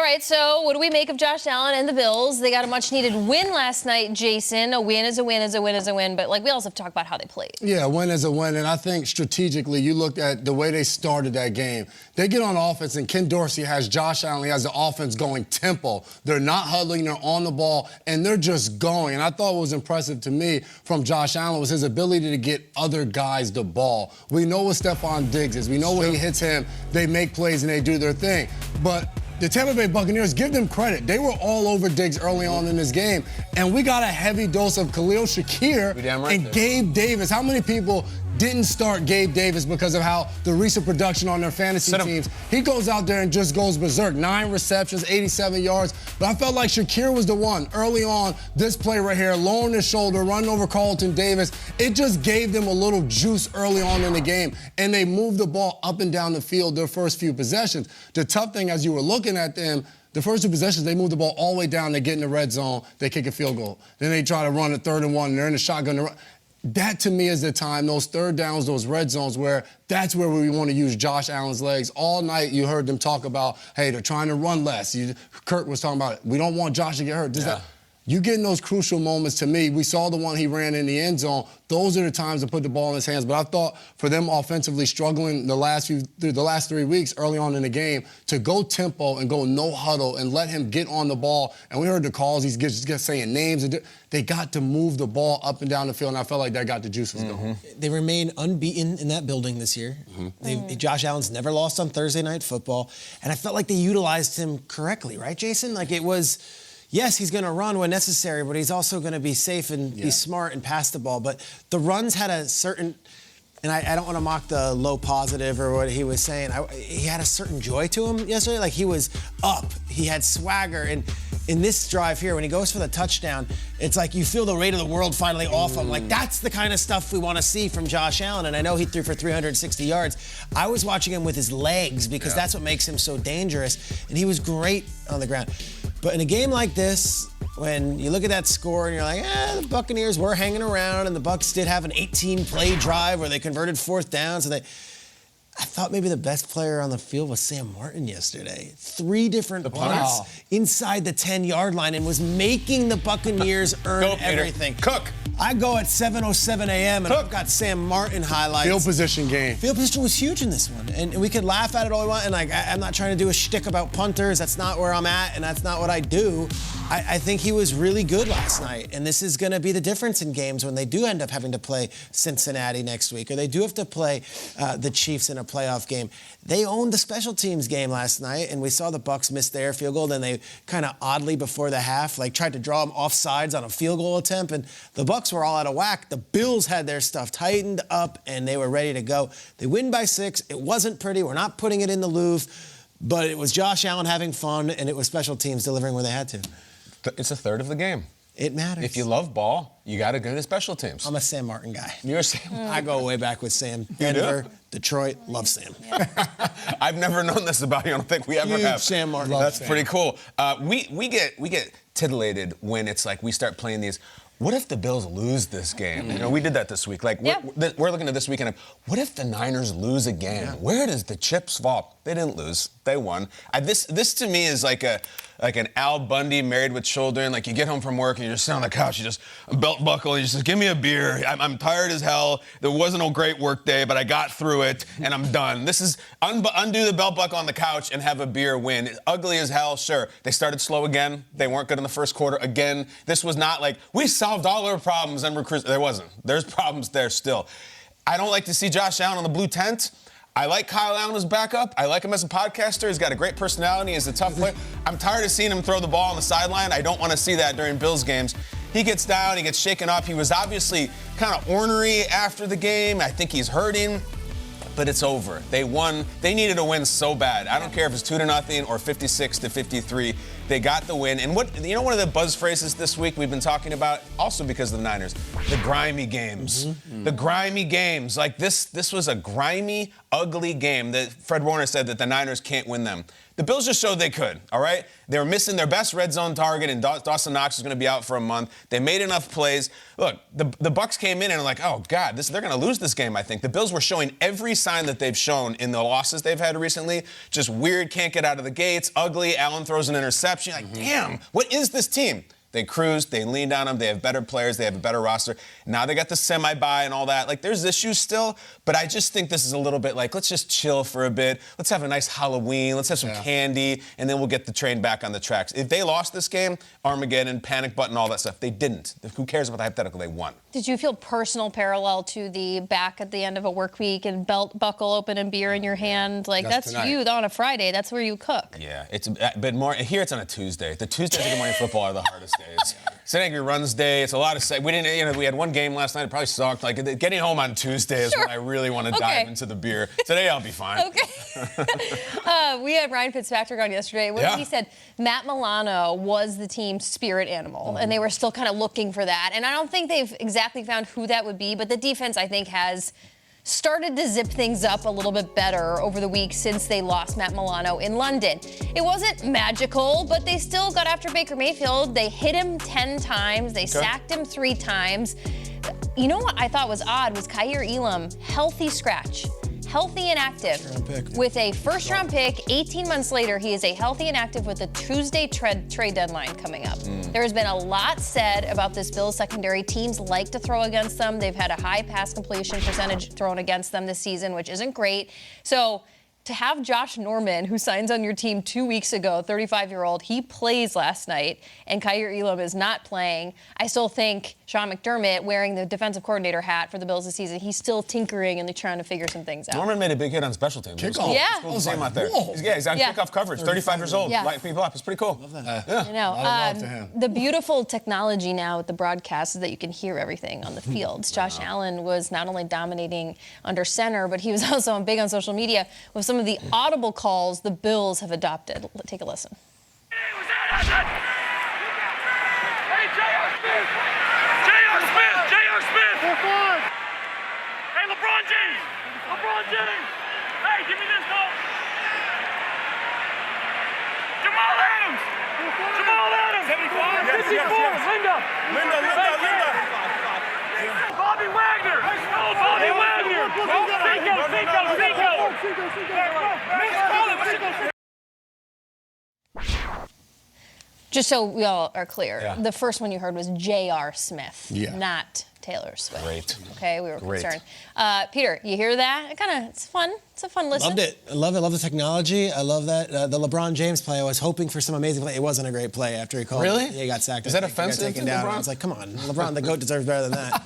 All right, so what do we make of Josh Allen and the Bills? They got a much-needed win last night, Jason. A win is a win is a win is a win, but, we also have to talk about how they played. Yeah, a win is a win, and I think strategically, you look at the way they started that game. They get on offense, and Ken Dorsey has Josh Allen. He has the offense going tempo. They're not huddling. They're on the ball, and they're just going. And I thought what was impressive to me from Josh Allen was his ability to get other guys the ball. We know what Stephon Diggs is. We know when he hits him, they make plays and they do their thing. But the Tampa Bay Buccaneers, give them credit. They were all over Diggs early on in this game, and we got a heavy dose of Khalil Shakir and Gabe Davis. How many people didn't start Gabe Davis because of how the recent production on their fantasy teams? He goes out there and just goes berserk. 9 receptions, 87 yards. But I felt like Shakir was the one early on, this play right here, lowering his shoulder, running over Carlton Davis. It just gave them a little juice early on in the game, and they moved the ball up and down the field their first few possessions. The tough thing as you were looking at them, the first 2 possessions, they move the ball all the way down. They get in the red zone. They kick a field goal. Then they try to run a 3rd and 1. And they're in the shotgun. That, to me, is the time, those 3rd downs, those red zones, where that's where we want to use Josh Allen's legs. All night you heard them talk about, hey, they're trying to run less. Kirk was talking about it. We don't want Josh to get hurt. You get in those crucial moments, to me, we saw the one he ran in the end zone. Those are the times to put the ball in his hands. But I thought for them offensively struggling the last 3 weeks early on in the game, to go tempo and go no huddle and let him get on the ball. And we heard the calls, he's just saying names. They got to move the ball up and down the field, and I felt like that got the juices going. They remain unbeaten in that building this year. Josh Allen's never lost on Thursday Night Football, and I felt like they utilized him correctly, right, Jason? It was, yes, he's going to run when necessary, but he's also going to be safe and be smart and pass the ball. But the runs had a certain, and I don't want to mock the low positive or what he was saying. He had a certain joy to him yesterday. He was up. He had swagger. And in this drive here, when he goes for the touchdown, it's like you feel the weight of the world finally off him. That's the kind of stuff we want to see from Josh Allen. And I know he threw for 360 yards. I was watching him with his legs because that's what makes him so dangerous. And he was great on the ground. But in a game like this, when you look at that score and you're like, the Buccaneers were hanging around, and the Bucs did have an 18-play drive where they converted 4th down, so I thought maybe the best player on the field was Sam Martin yesterday. 3 different punts inside the 10-yard line and was making the Buccaneers earn everything. Cook. I go at 7:07 a.m. and I've got Sam Martin highlights. Field position game. Field position was huge in this one. And we could laugh at it all we want. And I'm not trying to do a shtick about punters. That's not where I'm at, and that's not what I do. I think he was really good last night. And this is going to be the difference in games when they do end up having to play Cincinnati next week, or they do have to play the Chiefs in a playoff game. They owned the special teams game last night, and we saw the Bucs miss their field goal. Then they kind of oddly before the half tried to draw them offsides on a field goal attempt, and the Bucs were all out of whack. The Bills had their stuff tightened up, and they were ready to go. They win by 6. It wasn't pretty. We're not putting it in the Louvre, but it was Josh Allen having fun, and it was special teams delivering where they had to. It's a third of the game. It matters. If you love ball, you got to go to special teams. I'm a Sam Martin guy. You're a Sam. I go way back with Sam. Denver, Detroit, love Sam. I've never known this about you. I don't think we ever have. Sam Martin. That's pretty cool. We get titillated when it's we start playing these. What if the Bills lose this game? We did that this week. We're looking at this weekend. What if the Niners lose again? Where does the chips fall? They didn't lose. They won. This to me is like an Al Bundy Married with Children. You get home from work and you just sit on the couch, you just belt buckle, and you just give me a beer. I'm tired as hell. There wasn't a great work day, but I got through it and I'm done. This is undo the belt buckle on the couch and have a beer win. Ugly as hell, sure. They started slow again. They weren't good in the first quarter again. This was not we solved all our problems and recruits. There wasn't. There's problems there still. I don't like to see Josh Allen on the blue tent. I like Kyle Allen as backup. I like him as a podcaster. He's got a great personality. He's a tough player. I'm tired of seeing him throw the ball on the sideline. I don't want to see that during Bills games. He gets down. He gets shaken up. He was obviously kind of ornery after the game. I think he's hurting. But it's over. They won. They needed a win so bad. I don't care if it's 2-0 or 56-53. They got the win. And one of the buzz phrases this week we've been talking about, also because of the Niners, the grimy games. The grimy games. This was a grimy, ugly game that Fred Warner said that the Niners can't win them. The Bills just showed they could, all right? They were missing their best red zone target, and Dawson Knox is going to be out for a month. They made enough plays. Look, the Bucs came in and like, oh, God, they're going to lose this game, I think. The Bills were showing every sign that they've shown in the losses they've had recently. Just weird, can't get out of the gates, ugly. Allen throws an interception. Like, damn, what is this team? They cruised, they leaned on them, they have better players, they have a better roster. Now they got the semi-bye and all that. Like, there's issues still, but I just think this is a little bit like, let's just chill for a bit. Let's have a nice Halloween, let's have some candy, and then we'll get the train back on the tracks. If they lost this game, Armageddon, panic button, all that stuff, they didn't. Who cares about the hypothetical? They won. Did you feel personal parallel to the back at the end of a work week and belt buckle open and beer in your hand? Like, that's you on a Friday. That's where you cook. Yeah, it's a bit more. Here it's on a Tuesday. The Tuesdays of Good Morning Football are the hardest days. St. Angry Runs Day. It's a lot of. We didn't. We had one game last night. It probably sucked. Like getting home on Tuesday is when I really want to dive into the beer. Today I'll be fine. Okay. We had Ryan Fitzpatrick on yesterday. He said Matt Milano was the team's spirit animal, and they were still kind of looking for that. And I don't think they've exactly found who that would be, but the defense, I think, has started to zip things up a little bit better over the week since they lost Matt Milano in London. It wasn't magical, but they still got after Baker Mayfield. They hit him 10 times. They sacked him 3 times. You know what I thought was odd was Kaiir Elam, healthy scratch. Healthy and active with a first-round pick. 18 months later, he is a healthy and active with a Tuesday trade deadline coming up. There has been a lot said about this Bills secondary. Teams like to throw against them. They've had a high pass completion percentage thrown against them this season, which isn't great. So to have Josh Norman, who signs on your team 2 weeks ago, 35-year-old, he plays last night, and Kaiir Elam is not playing. I still think Sean McDermott, wearing the defensive coordinator hat for the Bills this season, he's still tinkering and trying to figure some things out. Norman made a big hit on special teams. Kickoff. Yeah. It's cool to see him out there. He's on kickoff coverage, 35 years old, light people up. It's pretty cool. Love that. I know. A lot of love to him. The beautiful technology now with the broadcast is that you can hear everything on the fields. Josh Allen was not only dominating under center, but he was also big on social media with some of the audible calls the Bills have adopted. Take a listen. Hey, J.R. Smith! J.R. Smith! J.R. Smith! Hey, LeBron James! LeBron James! Hey, give me this, though! Jamal Adams! Jamal Adams! 75! 54! Linda! Bobby Wagner! Oh, Bobby Wagner! Cinco! Just so we all are clear, the first one you heard was J.R. Smith, not Taylor Swift. Great. Okay, we were concerned. Peter, you hear that? It's fun. It's a fun listen. Loved it. I love it. Love the technology. I love that. The LeBron James play, I was hoping for some amazing play. It wasn't a great play after he called. Really? Yeah, he got sacked. Is that He got offensive taken to down. LeBron? I was like, come on. LeBron, the GOAT, deserves better than that.